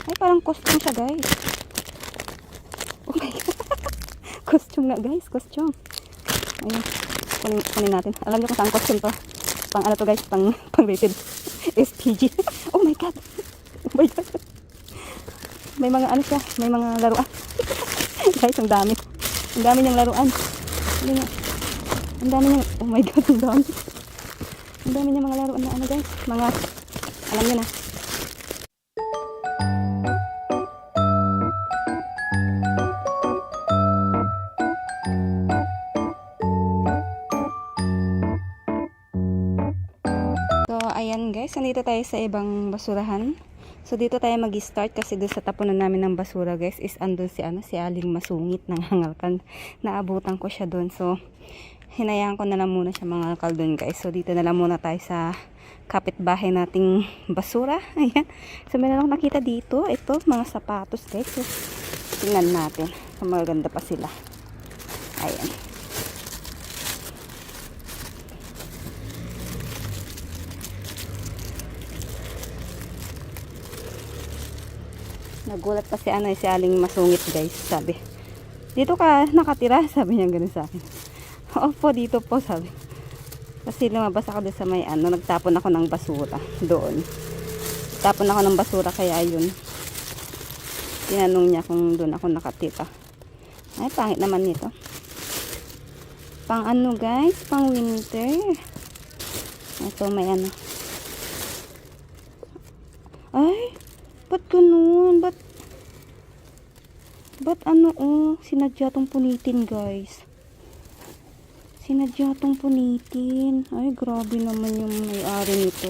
Ay, parang costume siya, guys. Oh my God. Costume nga, guys. Costume. Ayun. Kunin natin. Alam niyo kung saan costume to. Pang ano to, guys. Pang rated SPG. Oh my God. Oh my God. May mga ano siya. May mga laruan. Guys, ang dami. Ang dami niyang laruan. Ang dami niyang, oh my God, ang dami. Ang dami niyang mga laruan na ano, guys. Mga, alam niyo na. So, ayan guys, nandito tayo sa ibang basurahan. So, dito tayo mag-start kasi doon sa tapunan namin ng basura guys is andun si, si Aling Masungit ng hangalkan. Naabutan ko siya doon. So, hinayaan ko na lang muna siya mga kaldon guys. So, dito na lang muna tayo sa kapitbahay nating basura. Ayan. So, meron akong nakita dito. Ito, mga sapatos guys. So, tingnan natin. So, maganda pa sila. Ayan. Nagulat pa si si Aling Masungit guys, sabi. Dito ka nakatira, sabi niya ganoon sa akin. Opo, dito po, sabi. Kasi lumabas ako doon sa may nagtapon ako ng basura doon. Tapon ako ng basura kaya ayun. Tinanong niya kung doon ako nakatira. Ay, pangit naman nito. Pang ano guys, pang winter. Ito may ano. Ay, ba't ganun? Ba't ano sinadya tong punitin guys. Sinadya tong punitin. Ay, grabe naman yung may-ari nito.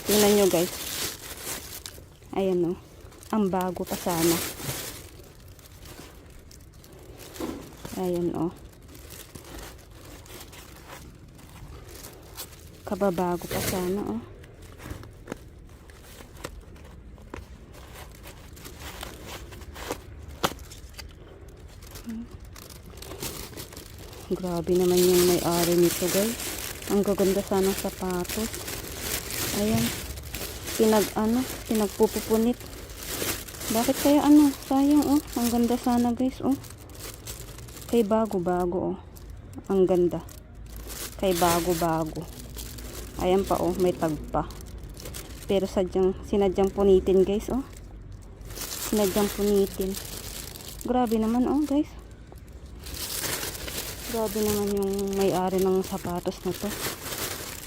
Tingnan nyo guys. Ayan ang bago pa sana. Ayan kababago pa sana Grabe naman yung may-ari nito guys. Ang gaganda sana ng sapatos. Ayan. Pinagpupunit. Bakit kaya sayang ang ganda sana guys Kay bago-bago Ang ganda. Kay bago-bago. Ayan pa may tag pa. Pero sinadyang punitin guys Sinadyang punitin. Grabe naman guys. Grabe naman yung may-ari ng sapatos na to.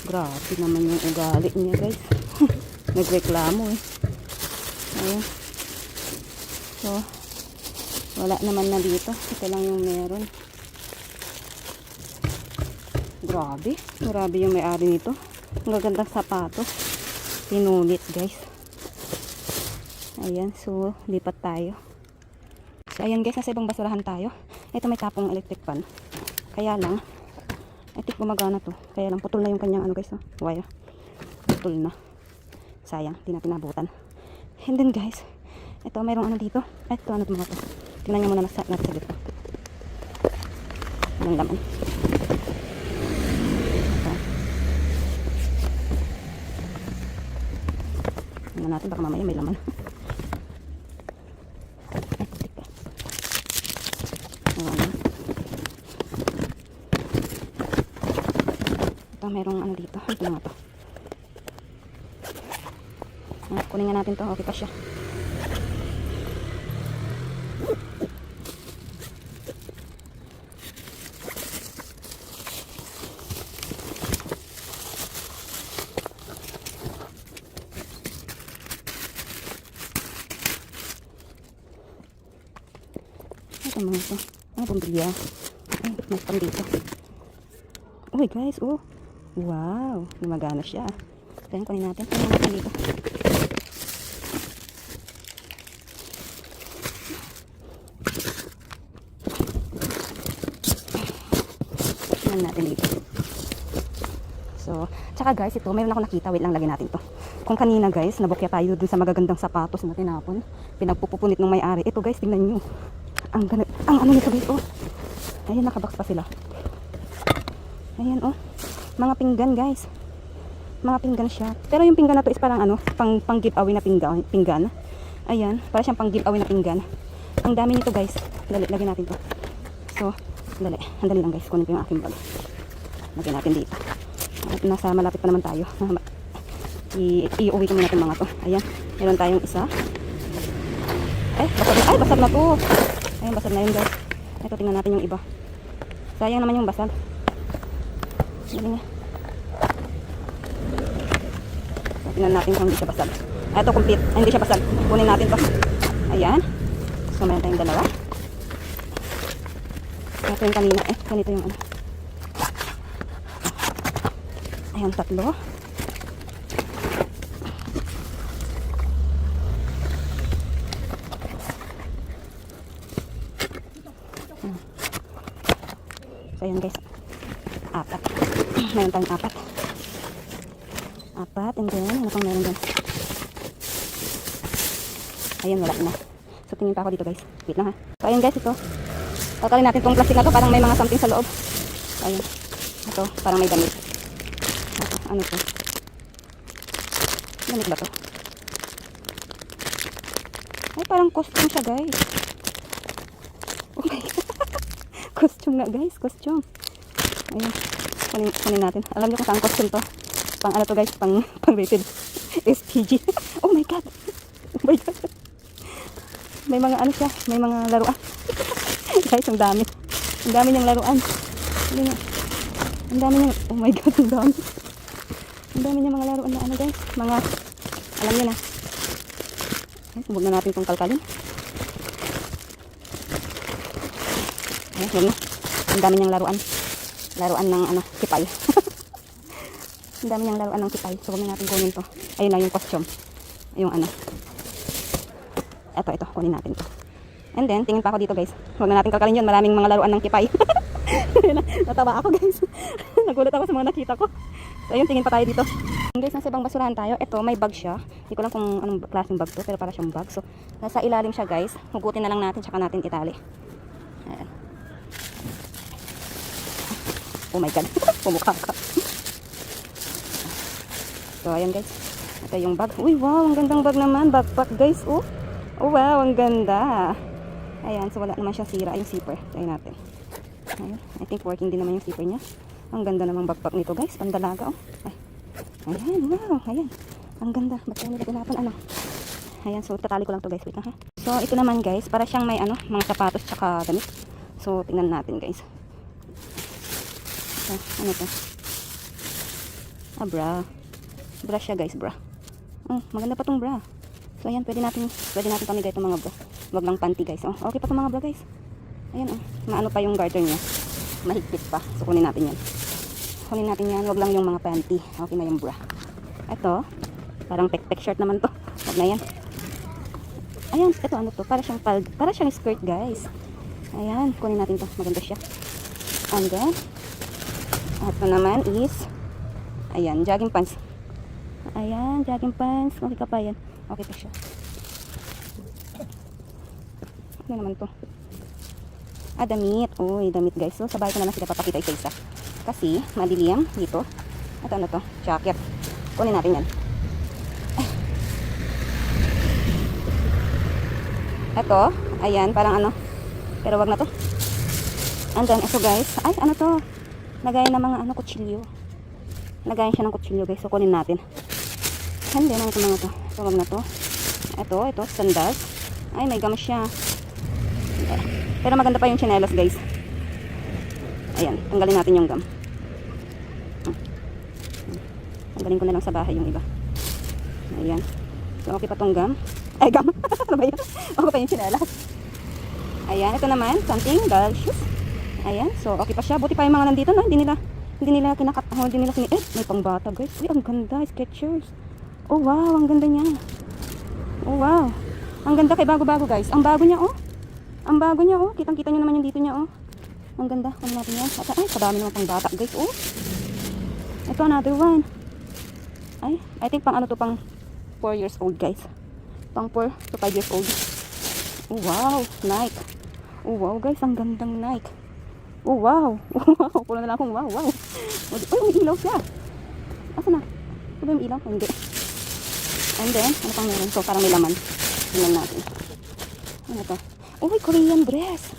Grabe naman yung ugali niya guys. Nagreklamo Ayan. So, wala naman na dito. Ito lang yung meron. Grabe. Grabe yung may-ari nito. Ang gagandang sapatos. Pinulit guys. Ayan. So, lipat tayo. So, ayan guys. Nasa ibang basurahan tayo. Ito may tapong electric fan. Kaya lang, I think gumagana to. Kaya lang, putol na yung kanyang guys, wire. Putol na. Sayang, di natin nabutan. And then guys, ito, mayroong dito. Ito, to mga to. Tingnan nyo muna nasa gitna. Anong laman. Ito. Tingnan natin, baka mamaya may laman. Ay, putik pa. Merong dito. Ito nga to. Kunin nga natin to. Okay pa siya. Ito mga ito. Bumbilya. Ay, mas pang dito. Uy guys, wow, gumagana siya. Kaya kunin natin. Kunin natin dito. Kunin natin dito. So, tsaka guys, ito, mayroon ako nakita. Wait lang, lagyan natin to. Kung kanina guys, nabukya tayo dun sa magagandang sapatos na tinapon. Pinagpupunit ng may-ari. Ito guys, tingnan nyo. Ang nito guys, Ayan, nakabox pa sila. Ayan, mga pinggan guys. Mga pinggan siya. Pero yung pinggan na to is parang ano, pang giveaway na pinggan. Ayan, para siyang pang giveaway na pinggan. Ang dami nito guys. Dali, lagyan natin to. So, dali. Andali lang guys. Kunin ko yung aking bag. Lagyan natin dito. At nasa malapit pa naman tayo. Iuwi ko muna itong mga to. Ayan, meron tayong isa. Basag na to. Ayan, basag na yun guys. Ito, tingnan natin yung iba. Sayang naman yung basag. Dali nga. So, tingnan natin kung hindi siya basag. Ito, complete. Ay, hindi siya basag. Kunin natin to. Ayan. So, meron tayong dalawa. Ito yung kanina. Ganito yung ano. Ayan, tatlo. So, ayan guys. Apat. Meron tayong apat. Apat. And then, ano pang meron dyan? Ayan, wala na. So, tingin pa ako dito guys. Wait lang ha. So, ayan guys, ito. Tatalin natin itong plastic na to. Parang may mga something sa loob. So, ayan. Ito, parang may damit. Ito, ano to? Damit ba to? Ay, parang costume siya guys. Oh my God. Costume nga guys, costume. Ayan. Kunin natin. Alam niyo kung saan costume to? Pang ano to guys? Pang rated SPG. Oh my God. Oh my God. May mga ano siya, may mga laruan. Guys, ang dami. Ang dami niyang laruan. Ang dami niyang, oh my God, ang dami. Ang dami niyang mga laruan na ano guys. Mga, alam niyo na. Huwag na natin itong kalkalin. Ayan, yun na. Ang dami niyang laruan. Laruan ng ano, kipay. Ang dami niyang laruan ng kipay. So, huwag na natin kunin to. Ayun na yung costume. Yung ano. Ito, kunin natin to. And then, tingin pa ako dito guys. Huwag na natin kalkalin yun. Maraming mga laruan ng kipay. Natawa ako guys. Nagulat ako sa mga nakita ko. So, ayun, tingin pa tayo dito. Guys, nasa ibang basurahan tayo. Ito, may bag siya. Hindi ko lang kung anong klaseng bag to, pero para siyang bag. So, nasa ilalim siya guys. Hugutin na lang natin, tsaka natin itali. Ayan. Oh my God. Pumukha ka. So, ayan guys. Ito yung bag. Uy, wow. Ang gandang bag naman. Backpack guys. Oh. Oh wow, ang ganda. Ayan, so wala naman siya sira yung zipper. Try natin. Ayan, I think working din naman yung zipper niya. Ang ganda namang backpack nito guys, pandalaga oh. Ay. Ayan, wow, ayan. Ang ganda. Ba't tayo nila pinapan ano? Ayan, so tatali ko lang to guys, wait lang ha. So ito naman guys, para siyang may ano, mga sapatos tsaka damit. So tingnan natin guys. So, ano to? Bra. Bra siya guys, bra. Maganda pa tong bra. So ayan, pwede natin pamigay itong mga bra. Wag lang panty guys. Oh, okay pa itong mga bra guys. Ayan oh. Maano pa yung garter niya. Mahigpit pa. So kunin natin yan. Kunin natin yan. Wag lang yung mga panty. Okay na yung bra. Ito, parang tek-tek shirt naman to. Wag na yan. Ayan, ito ano to? Para siyang skirt guys. Ayan, kunin natin to. Maganda siya. And then, ito naman is, ayan, jogging pants. Ayan, jogging pants. Okay ka pa yan. Okay pa siya. Ano naman to? Damit. Uy, damit guys. So, sabay ko na lang sila papakita isa-isa. Kasi, madilim dito. Ito ano to? Jacket. Kunin natin yan. Ito. Ayan, parang ano. Pero wag na to. And then, ito guys. Ay, ano to? Lagayan ng mga ano, kutsilyo. Lagayan siya ng kutsilyo guys. So, kunin natin. And then, ano ito mga to? So, wag na to. Ito, sandals. Ay, may gum siya. Pero maganda pa yung chinelas, guys. Ayan, tanggalin natin yung gum. Tanggalin ko na lang sa bahay yung iba. Ayan. So, okay pa tong gum. Ay, gum. Ano ba yun? Okay pa yung chinelas. Ayan, ito naman, something, girl shoes. Ayan, so, okay pa siya. Buti pa yung mga nandito, no? Hindi nila kinakat, hindi nila may pangbata, guys. Uy, ang ganda, Skechers. Oh, wow, ang ganda niya. Oh, wow. Ang ganda kay bago-bago, guys. Ang bago niya, oh. Ang bago niya, oh. Kitang-kita niyo naman yung dito niya, oh. Ang ganda. Ano natin yan? At, ay, kadami naman pang bata, guys, oh. Ito, another one. Ay, I think pang ano to, pang 4 years old, guys. Pang 4 to 5 years old. Oh, wow. Nike. Oh, wow, guys. Ang gandang Nike. Oh, wow. Wow. Pula na lang akong wow, wow. Uy, may ilaw siya. Asa na? ba yung ilaw? Hindi. And then, ano pang meron? So, parang may laman. Tingnan natin. Ano to? Uy, Korean dress.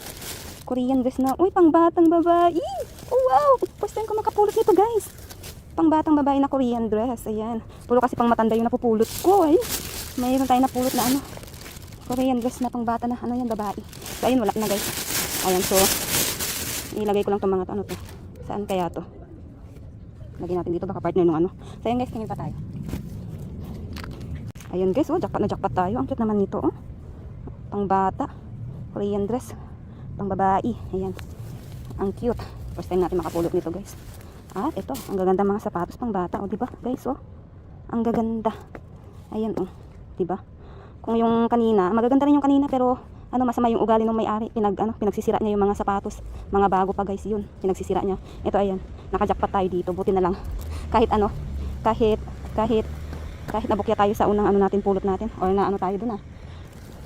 Korean dress na. Uy, pang batang babae. Oh, wow. First time ko makapulot nito, guys. Pang batang babae na Korean dress. Ayan. Puro kasi pang matanda yung napupulot ko. Ay. Mayroon tayo napulot na ano. Korean dress na pang bata na. Ano yan, babae. So, ayun, wala na, guys. Ayan, so, ilagay ko lang itong mga to. Ano to? Saan kaya to? Lagyan natin dito. Baka partner nung ano. So, ayan, guys. Tingin pa tayo. Ayan, guys. Oh, jackpot na jackpot tayo. Ang cute naman nito, oh. Pang bata. Korean dress. Pang babae. Ayan. Ang cute. First time natin makapulot nito, guys. At ito, ang gaganda mga sapatos pang bata, oh, 'di ba? Guys, oh. Ang gaganda. Ayan, oh. 'Di ba? Kung yung kanina, magaganda rin yung kanina pero ano, masama yung ugali ng may-ari. Pinagsisira niya yung mga sapatos, mga bago pa, guys, 'yun. Pinagsisira niya. Ito, ayan. Naka-jackpot tayo dito. Buti na lang. Kahit nabukya tayo sa unang ano natin pulot natin or na ano tayo dun, ah.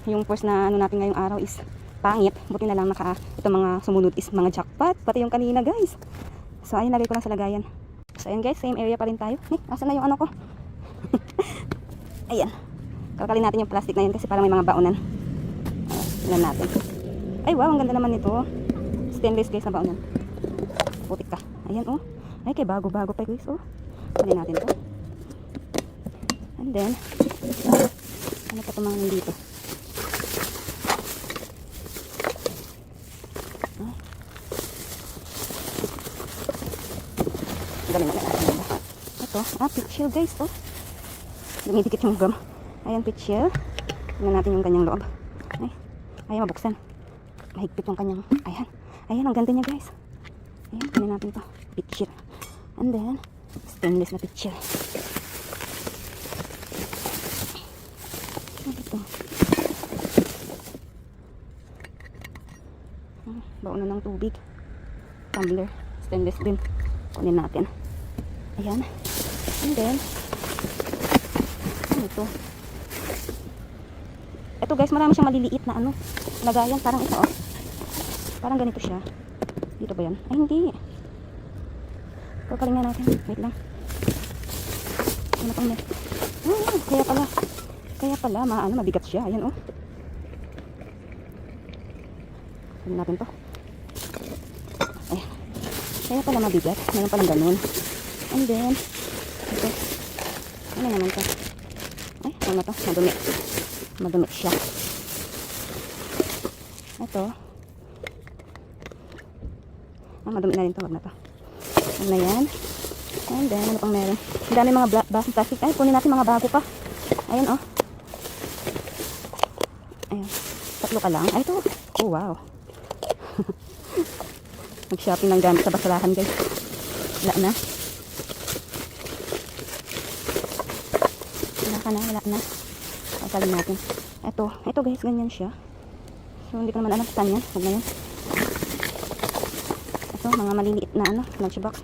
Yung first na ano natin ngayong araw is pangit. Buti na lang ito mga sumunod is mga jackpot. Pati yung kanina, guys. So, ayun, lagay ko lang sa lagayan. So, ayun, guys, same area pa rin tayo. Asan na yung ano ko? Ayan. Kalkalin natin yung plastic na yun kasi parang may mga baonan. Tingnan natin. Ay, wow, ang ganda naman nito. Stainless, guys, na baonan. Putik ka. Ayan, oh. Ay, kay bago-bago pa, guys, oh. Kalin natin to. And then, ano pa tumangin dito? Galing na natin. Ito, pitchil, guys, oh. Dumidikit yung gum. Ayan, pitchil. Tingnan natin yung kanyang loob. Ay, ayaw mabuksan. Mahigpit yung kanyang, ayan. Ayan, ang ganda niya, guys. Ayan, tingnan natin ito. Pitchil. And then, stainless na pitchil. Ito. Baon na ng tubig. Tumbler. Stainless din. Kunin natin. Ayan. And then, ano ito? Ito, guys, marami siyang maliliit na ano. Lagayan. Parang ito, oh. Parang ganito siya. Dito ba yan? Ay, hindi. Pagkaling nga natin. Wait lang. Ano pang may? Kaya pala, mabigat siya. Ayan, oh. Kunin natin to. Ayan. Kaya pala mabigat. Meron palang ganun. And then, ito. Ano naman to? Ay, ano to? Madumi. Madumi siya. Ito. Madumi na rin to. Wag na to. Ano na yan? And then, ano pang meron? Ang dami mga basong plastic. Ay, kunin natin mga bago pa. Ayan, oh. Ayan. 3 ka lang. Ay, ito. Oh, wow. Mag-shopping ng gamit sa basurahan, guys. Wala na. Wala na. Pasalin natin. Ito, guys, ganyan siya. So, hindi ko naman alam saan yan. Huwag na yan. Ito, mga maliliit na lunchbox.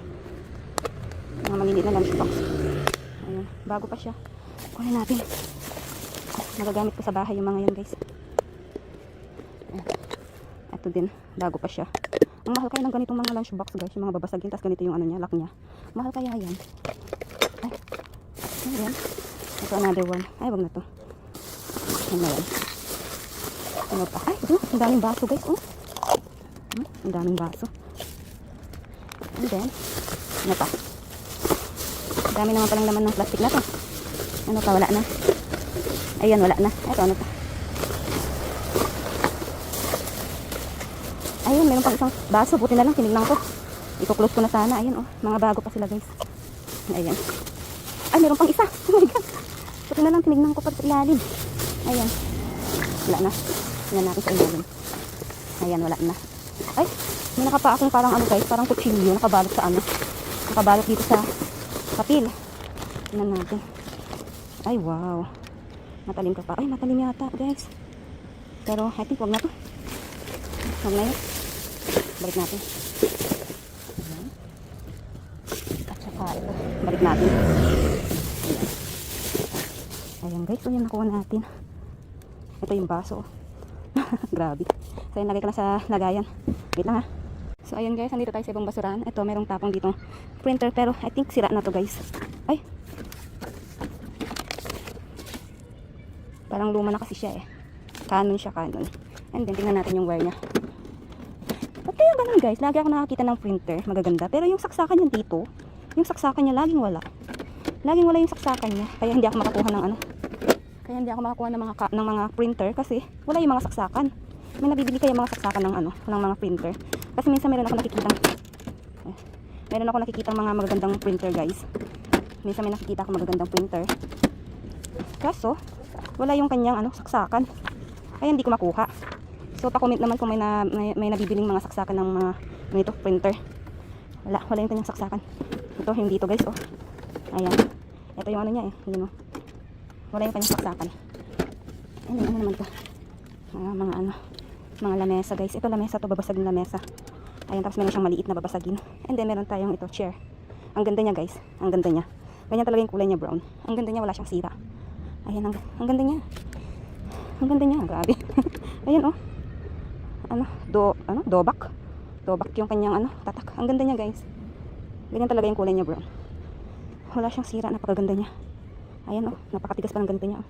Mga maliliit na lunchbox. Ayan, bago pa siya. Kunin natin. Magagamit ko sa bahay yung mga yan, guys. Ayan. Ito din, bago pa siya. Ang mahal kaya ng ganitong mga lunchbox, guys, yung mga babasagin, tas ganito yung ano niya, lock niya. Mahal kaya yan. Ay, ayan. Ito, another one. Ay, wag na to. Ano na yan? Ano pa? Ay, ito, ang daming baso, guys, oh. Ang daming baso. And then, ano pa? Ang dami naman palang laman ng plastic na to. Ano pa, wala na. Ayan, wala na. Ito, ano pa? Ayun, meron pang isang baso. Buti na lang, tinignan ko. I-close ko na sana. Ayun, oh. Mga bago pa sila, guys. Ayan. Ay, meron pang isa. Oh my God. Buti na lang, tinignan ko pa sa ilalim. Ayan. Wala na. Tingnan natin sa ilalim. Ayan, wala na. Ay, may nakapa akong parang ano, guys. Parang kutsilyo. Nakabalot sa ano. Nakabalot dito sa papel. Tingnan natin. Ay, wow. Matalim ka pa. Ay, matalim yata, guys. Pero, I think wag na to. Wag na yun. Balik natin. Ayan. At saka ito. Balik natin. Ayan, guys. So, yan nakuha natin. Ito yung baso. Grabe. So, yan, lagay ko na sa lagayan. Wait lang, ha. So, ayan, guys. Nandito tayo sa ibang basurahan. Ito, merong tapong dito printer. Pero, I think sira na to, guys. Ay. Parang luma na kasi siya eh. Canon siya, Canon. And then, tingnan natin yung wire niya. Ba't kaya ganun guys? Lagi ako nakakita ng printer, magaganda. Pero yung saksakan niya dito, yung saksakan niya laging wala. Laging wala yung saksakan niya. Kaya hindi ako makakuha ng ano. Kaya hindi ako makakuha ng mga printer kasi wala yung mga saksakan. May nabibili kayo mga saksakan ng ano, ng mga printer. Kasi minsan meron ako nakikitang mga magagandang printer guys. Minsan may nakikita ako magagandang printer. Kaso, wala yung kanyang ano, saksakan. Kaya hindi ko makuha. So, pa-comment naman kung may nabibiling mga saksakan ng mga ganito, printer. Wala yung kanyang saksakan. Ito, yung dito guys, oh. Ayan. Ito yung ano niya eh. Yun, oh. Wala yung kanyang saksakan. Ano naman to? Mga lamesa guys. Ito lamesa to, babasagin lamesa. Ayan, tapos meron siyang maliit na babasagin. And then, meron tayong ito, chair. Ang ganda niya guys. Ang ganda niya. Ganyan talaga yung kulay niya, brown. Ang ganda niya, wala siyang sira. Ayan, ang ganda niya. Ang ganda niya, grabe. Ayan, oh. Dobak. Dobak yung kanyang tatak. Ang ganda niya, guys. Ganyan talaga yung kulay niya, brown. Wala siyang sira, napakaganda niya. Ayan, oh. Napakatigas pa ng ganito niya, oh.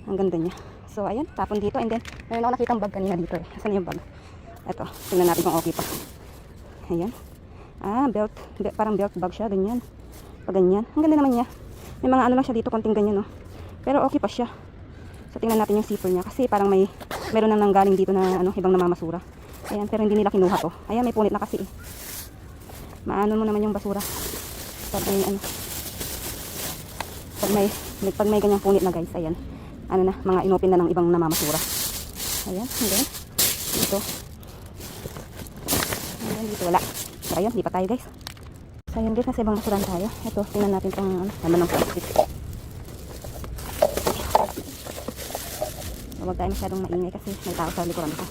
Ang ganda niya. So, ayan, tapon dito. And then, meron ako nakitang bag kanina dito, eh. Asan yung bag? Ito, tingnan natin kung okay pa. Ayan. Belt. Parang belt bag siya, ganyan. Pag ganyan. Ang ganda naman niya. May mga lang siya dito, konting ganyan, oh. Pero okay pa siya. So, tingnan natin yung zipper niya. Kasi parang meron nang nanggaling dito na ibang namamasura. Ayan, pero hindi nila kinuha to. Ayan, may punit na kasi eh. Maano mo naman yung basura. Pag may ganyang punit na guys, ayan. Mga inopin na ng ibang namamasura. Ayan, and then, dito. Ayan, dito wala. So, ayan, di pa tayo guys. So, ayan guys, nasa ibang basuran tayo. Ito, tingnan natin itong laman ng plastic. Huwag tayo masyadong maingay kasi may tao sa likuran ko.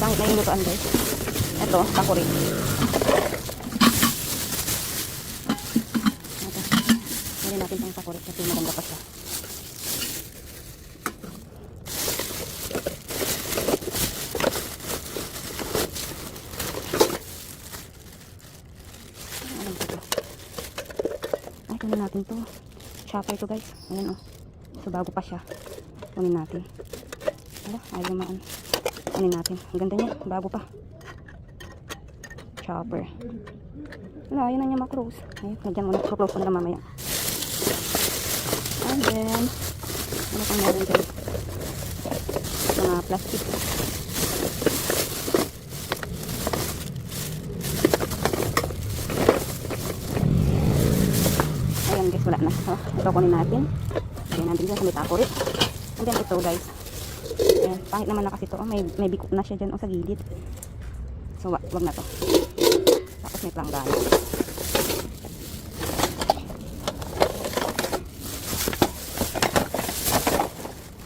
Pangit na yung lutuan guys. Ito, takuri. Hindi natin pang takuri kasi maganda pa siya. Kunin natin to. Chopper to guys. Ayan, oh. So bago pa siya. Kunin natin. Ayaw naman. Kunin natin. Ang ganda niya. Bago pa. Chopper. Ayaw na niya ma-close. Ayun. Nandiyan muna. So close ko na lang mamaya. And then ano pang meron guys? Mga plastic. Guys, wala na. So, ito kunin natin. Ayan, nandun dyan sa may takuri. And then ito guys. Ayan, pangit naman na kasi ito. May biko na siya dyan sa gilid. So, wag na to. Tapos may planggana.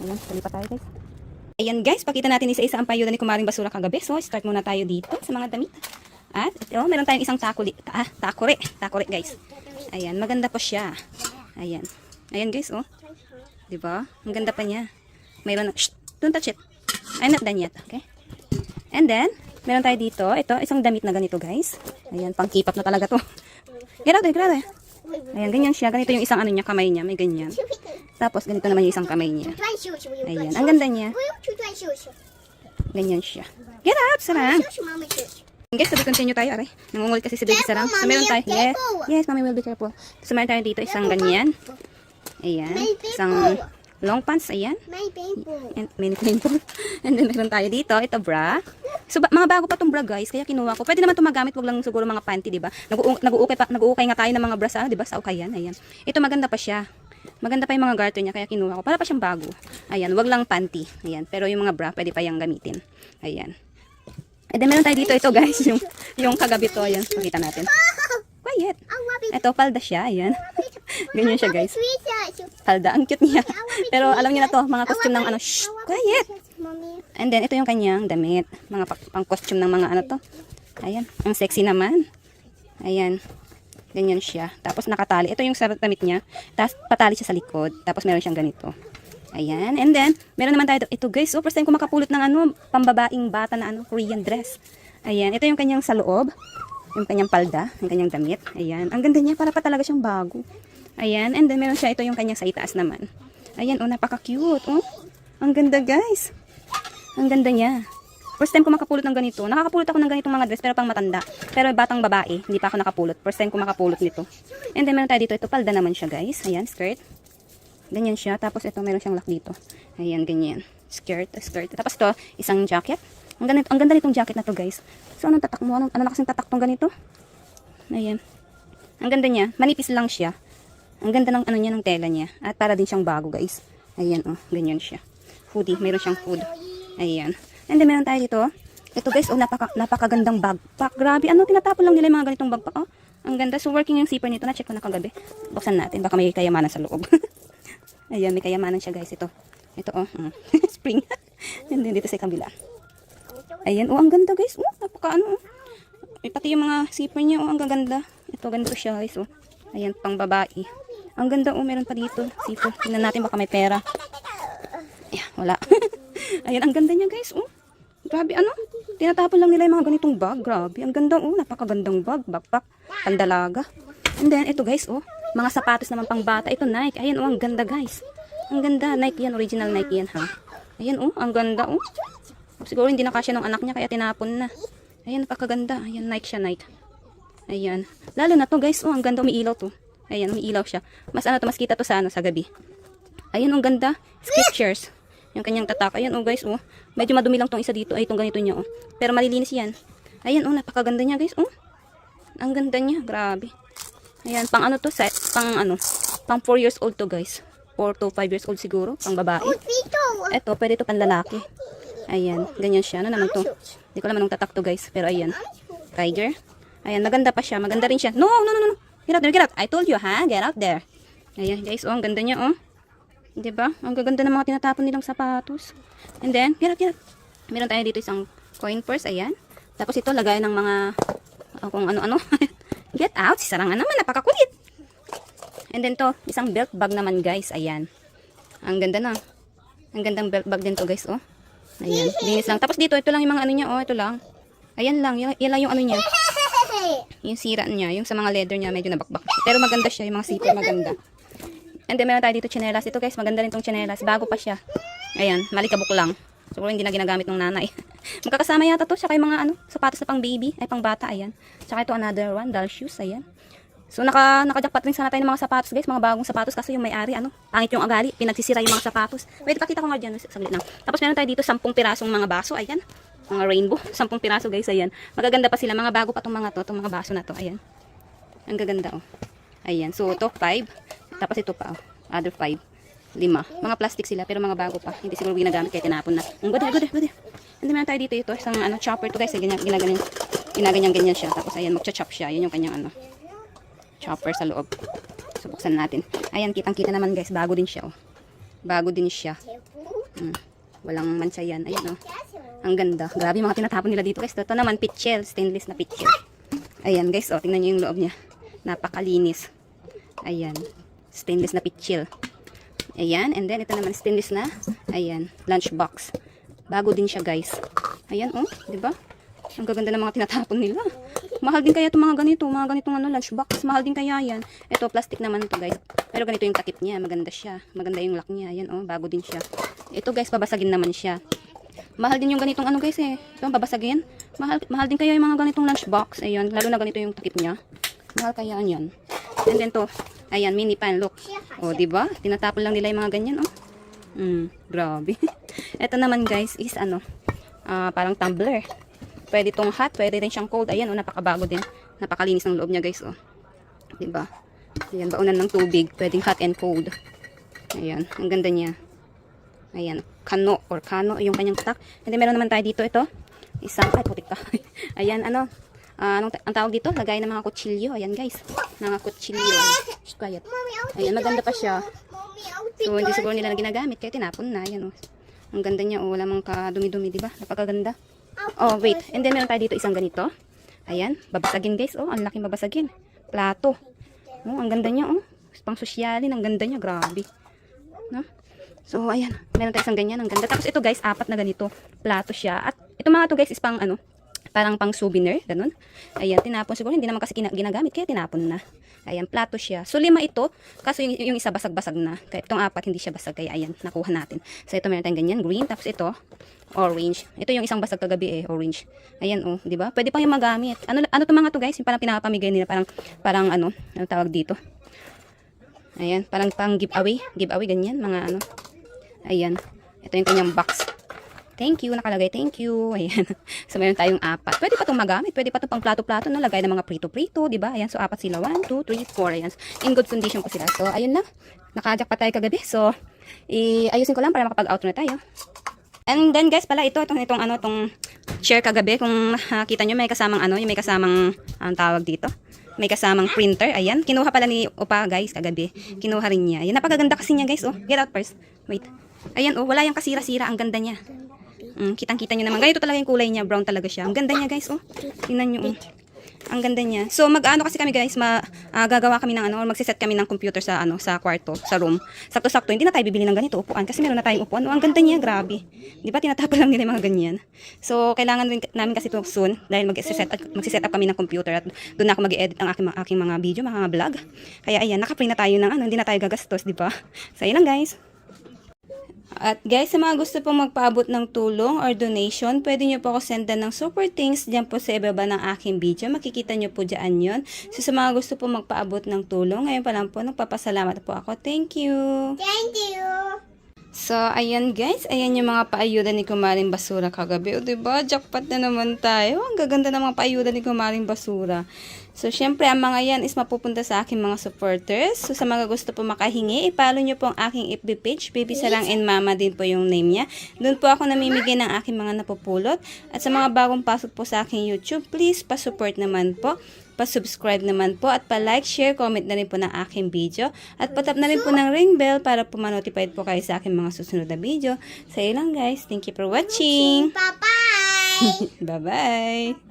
Ayan, sali pa tayo guys. Ayan guys, pakita natin isa-isa ang payuda ni Kumaring Basura kagabi. So, start muna tayo dito sa mga damit. At ito, meron tayong isang takuri guys. Ayan, maganda pa siya. Ayan. Ayan guys, oh. 'Di ba? Ang ganda pa niya. Mayroon don't touch it. I'm not done yet, okay? And then, meron tayo dito, ito, isang damit na ganito, guys. Ayan, pang-keep up na talaga 'to. Get out, grabe. Ayan, ganyan siya. Ganito yung isang niya, kamay niya, may ganyan. Tapos ganito naman yung isang kamay niya. Ayan, ang ganda niya. Ganyan siya. Get out, sarang. Guys, so we continue tayo, aray. Nangungul kasi si Baby Sarang. So, meron tayo. Yes, mommy will be careful. So, meron tayo dito isang ganyan. Ayan. Isang long pants, ayan. And mini painful. And then, meron tayo dito. Ito, bra. So, mga bago pa tong bra, guys. Kaya kinuha ko. Pwede naman itong magamit. Wag lang siguro mga panty, diba? Nag-uukay nga tayo ng mga bra sa, diba? Sa ukayan. Ayan. Ito, maganda pa siya. Maganda pa yung mga garter niya. Kaya kinuha ko. Para pa siyang bago. Ayan. Wag lang panty. Ayan. Pero yung mga bra, pwede pa yung gamitin. Ayan. And then, meron tayo dito, ito guys, yung kagabi to, ayan, makita natin. Quiet. Ito, palda siya, ayan. Ganyan siya, guys. Palda, ang cute niya. Pero, alam niyo na to, mga costume ng shh, quiet. And then, ito yung kanyang damit. Mga pang-costume ng mga to. Ayan, ang sexy naman. Ayan, ganyan siya. Tapos, nakatali. Ito yung sa damit niya. Tapos, patali siya sa likod. Tapos, meron siyang ganito. Ayan. And then, meron naman tayo ito guys. So, first time ko makapulot ng ano, pambabaing bata na ano, Korean dress. Ayan. Ito yung kanyang sa loob. Yung kanyang palda. Yung kanyang damit. Ayan. Ang ganda niya. Para pa talaga siyang bago. Ayan. And then, meron siya. Ito yung kanyang sa itaas naman. Ayan. Oh, napaka-cute. Oh. Ang ganda guys. Ang ganda niya. First time ko makapulot ng ganito. Nakakapulot ako ng ganitong mga dress pero pang matanda. Pero batang babae, hindi pa ako nakapulot. First time ko makapulot nito. And then meron tayo dito, ito palda naman siya guys. Ayan, skirt. Ganyan siya. Tapos ito, meron siyang lock dito. Ayan, ganyan. Skirt. Tapos ito, isang jacket. Ang ganda nitong jacket na to guys. So, anong tatak mo? Ano na kasing tatak tong ganito? Ayan. Ang ganda niya. Manipis lang siya. Ang ganda ng ano niya, ng tela niya. At para din siyang bago guys. Ayan, oh. Ganyan siya. Hoodie. Meron siyang hood. Ayan. And then meron tayo dito. Ito guys, oh, napakagandang backpack. Grabe, ano, tinatapon lang nila yung mga ganitong backpack. Oh, ang ganda. So, working yung zipper nito. Na-check ko na kagabi. Buksan natin. Baka may kayamanan sa loob. Ayan, may kayamanan siya guys. Ito, oh. Spring. And then dito sa kabila. Ayan, oh, ang ganda guys. Oh, napaka-ano. Pati yung mga zipper niya, oh, ang gaganda. Ito, ganito siya guys, oh. Ayan, pang babae. Ang ganda, oh, meron pa dito. Zipper. Tingnan natin, baka may pera. Ayan, wala. Ayan, ang ganda niya guys, oh. Grabe, ano? Tinatapon lang nila yung mga ganitong bag. Grabe, ang ganda, oh. Napakagandang bag, backpack, pandalaga. And then, ito guys, oh. Mga sapatos naman pang bata. Ito, Nike. Ayan, oh, ang ganda guys. Ang ganda, Nike yan. Original Nike yan, ha. Ayan, oh, ang ganda, oh. Siguro hindi na kasya ng anak niya, kaya tinapon na. Ayan, napakaganda. Ayan, Nike siya, Nike. Ayan. Lalo na to guys, oh, ang ganda, umiilaw to. Ayan, umiilaw siya. Mas ano to, mas kita to sa ano, sa gabi. Ayan, ang ganda. Skechers. Yung kanyang tatak. Ayan, oh guys, oh. Medyo madumi lang tong isa dito. Ay, itong ganito niya, oh. Pero malilinis yan. Ayan, oh, napakaganda niya, guys, oh. Ang ganda niya, grabe. Ayan, pang ano to, set, pang 4 years old to, guys. 4 to 5 years old siguro, pang babae. Ito, pwede to pang lalaki. Ayan, ganyan siya. Ano naman to? Hindi ko alam anong tatak to, guys. Pero ayan, tiger. Ayan, maganda pa siya. Maganda rin siya. No. Get out there, get out. I told you, ha? Get out there. Ayan, guys, oh, ang ganda niya, oh. Diba? Ang gaganda ng mga tinatapon nilang sapatos. And then, get out. Meron tayo dito isang coin purse. Ayan. Tapos ito, lagay ng mga kung ano-ano. Get out. Sisarangan naman. Napakakulit. And then to, isang belt bag naman guys. Ayan. Ang ganda na. Ang gandang belt bag din to guys. Oh. Ayan. Linis lang. Tapos dito, ito lang yung mga ano niya. Oh, ito lang. Ayan lang. Yan lang yung ano niya. Yung sira niya. Yung sa mga leather niya, medyo nabakbak. Pero maganda siya. Yung mga zipper maganda. And then, meron tayo dito tsinelas. Ito guys, maganda rin tong tsinelas. Bago pa siya. Ayan, malikabok lang. Siguro hindi na ginagamit ng nanay. Magkakasama yata to. Saka yung mga sapatos na pang baby. Ay, pang bata. Ayan. Saka ito another one, doll shoes. Ayan. So, nakajakpat rin sana tayo ng mga sapatos guys. Mga bagong sapatos. Kasi yung may-ari, pangit yung agali. Pinagsisira yung mga sapatos. Wait, pakita ko nga dyan. Saglit lang. Tapos meron tayo dito 10 pirasong mga baso. Ayan. Mga rainbow. 10 piraso guys. Ayan. Magaganda pa sila. Mga bago pa tong mga to. Itong mga baso na to. Ayan. Ang gaganda oh. Ayan. So, ito 5. Tapos ito pa, oh. Other 5. 5. Mga plastic sila, pero mga bago pa. Hindi siguro ginagamit, kaya tinapon na. Good. And then meron tayo dito, ito, isang chopper to guys. Ginaganyan siya. Tapos ayan, magcha-chop siya. Yan yung kanyang chopper sa loob. So, buksan natin. Ayan, kitang-kita naman guys. Bago din siya, oh. Bago din siya. Walang mancha yan. Ayan, oh. Ang ganda. Grabe mga tinatapon nila dito guys. Ito naman, pitchel. Stainless na pitchel. Ayan guys, oh. Tingnan nyo yung loob niya. Napakalinis. Ayan. Stainless na pitchil. Ayan. And then, ito naman stainless na. Ayan. Lunch box. Bago din siya, guys. Ayan, oh. Diba? Ang gaganda ng mga tinatapon nila. Mahal din kaya itong mga ganito. Mga ganitong lunch box. Mahal din kaya yan. Ito, plastic naman ito, guys. Pero ganito yung takip niya. Maganda siya. Maganda yung lock niya. Ayan, oh. Bago din siya. Ito, guys, babasagin naman siya. Mahal din yung ganitong guys, eh. Ito, babasagin. Mahal din kaya yung mga ganitong lunch box. Ayan. Lalo na ganito yung takip niya. Mahal kaya yan. And then to, ayan, mini pan, look. O, diba? Tinatapon lang nila yung mga ganyan, oh. Grabe. Ito naman, guys, is parang tumbler. Pwede tong hot, pwede rin siyang cold. Ayan, oh, napakabago din. Napakalinis ng loob niya, guys, oh. Diba? Ayan, baunan ng tubig. Pwedeng hot and cold. Ayan, ang ganda niya. Ayan, kano yung kanyang tak. And then, meron naman tayo dito, ito. Isang, ay, putik ka. Ayan, ang tawag dito, lagay ng mga kutsilyo. Ayan guys, mga kutsilyo. Shh, quiet. Ayan, maganda pa siya. So, hindi siguro nila na ginagamit, kaya tinapon na. Ayan, oh. Ang ganda niya, oh. Wala mang kadumi-dumi, diba? Napakaganda. Oh, wait. And then, meron tayo dito isang ganito. Ayan, babasagin guys, oh. Ang laking babasagin. Plato. Oh, ang ganda niya, oh. Pang sosyalin, ang ganda niya. Grabe. No? So, ayan. Meron tayo isang ganyan. Ang ganda. Tapos ito guys, 4 na ganito. Plato siya. At ito mga to guys is pang ano, parang pang souvenir. Ganun. Ayan, tinapon. Siguro hindi naman kasi ginagamit. Kaya tinapon na. Ayan, plato siya. So, 5 ito. Kaso yung isa basag-basag na. Kaya itong 4 hindi siya basag. Kaya ayan, nakuha natin. So, ito meron tayong ganyan. Green. Tapos ito, orange. Ito yung isang basag kagabi orange. Ayan oh, 'di ba? Pwede pang yung magamit. Ano to mga to guys, yung parang pinapamigay nila, parang ano tawag dito. Ayan, parang pang giveaway ganyan, mga ano. Ayan. Ito yung kanyang box. Thank you, nakalagay thank you. Ayan. So meron tayong 4. Pwede pa tong magamit, pwede pa tong pang plato-plato, no, lagay ng mga prito-prito, 'di ba? Ayan, so 4 sila. 1 2 3 4. Ayan. In good condition po sila. So ayun lang. Nakajack pa tayo kagabi. So ayusin ko lang para makapag-outro na tayo. And then guys, pala itong share kagabi, kung nakita nyo may kasamang ano, yung may kasamang tawag dito. May kasamang printer. Ayan, kinuha pala ni Opa guys kagabi. Kinuha rin niya. Ayan, napakaganda kasi niya guys. Oh, get out first. Wait. Ayan, oh, wala yung kasira-sira, ang ganda niya. Kitang-kita nyo naman. Ganito talaga yung kulay niya, brown talaga siya. Ang ganda niya guys, oh. Tingnan nyo, oh. Ang ganda niya. So mag-ano kasi kami guys, gagawa kami ng ano, or magse-set kami ng computer sa ano, sa kwarto, sa room. Sakto-sakto, hindi na tayo bibili ng ganito upuan kasi meron na tayong upuan. Oh, ang ganda niya, grabe. 'Di ba tinatapon lang nila yung mga ganyan. So kailangan rin namin kasi ito soon dahil magse-set up kami ng computer at doon na ako mag-edit ang aking mga video, mga vlog. Kaya ayan, naka-free na tayo ng ano, hindi na tayo gagastos, 'di ba? So ayun lang guys. At guys, sa mga gusto pong magpaabot ng tulong or donation, pwede nyo po ako sendan ng super thanks dyan po sa ibaba ng aking video. Makikita nyo po dyan yun. So sa mga gusto pong magpaabot ng tulong, ngayon pa lang po, nagpapasalamat po ako. Thank you! Thank you! So, ayan guys, ayan yung mga paayuda ni Kumaring Basura kagabi. O, diba? Jackpot na naman tayo. Ang gaganda ng mga paayuda ni Kumaring Basura. So, syempre, ang mga yan is mapupunta sa aking mga supporters. So, sa mga gusto po makahingi, ipalo nyo po ang aking FB page. Baby Sarang and Mama din po yung name niya. Doon po ako namimigay ng aking mga napupulot. At sa mga bagong pasok po sa aking YouTube, please pa-support naman po. Pa-subscribe naman po at pa-like, share, comment na rin po ng aking video. At patap na rin po ng ring bell para po ma-notified po kayo sa aking mga susunod na video. So, yun lang guys. Thank you for watching. Bye-bye! Bye-bye!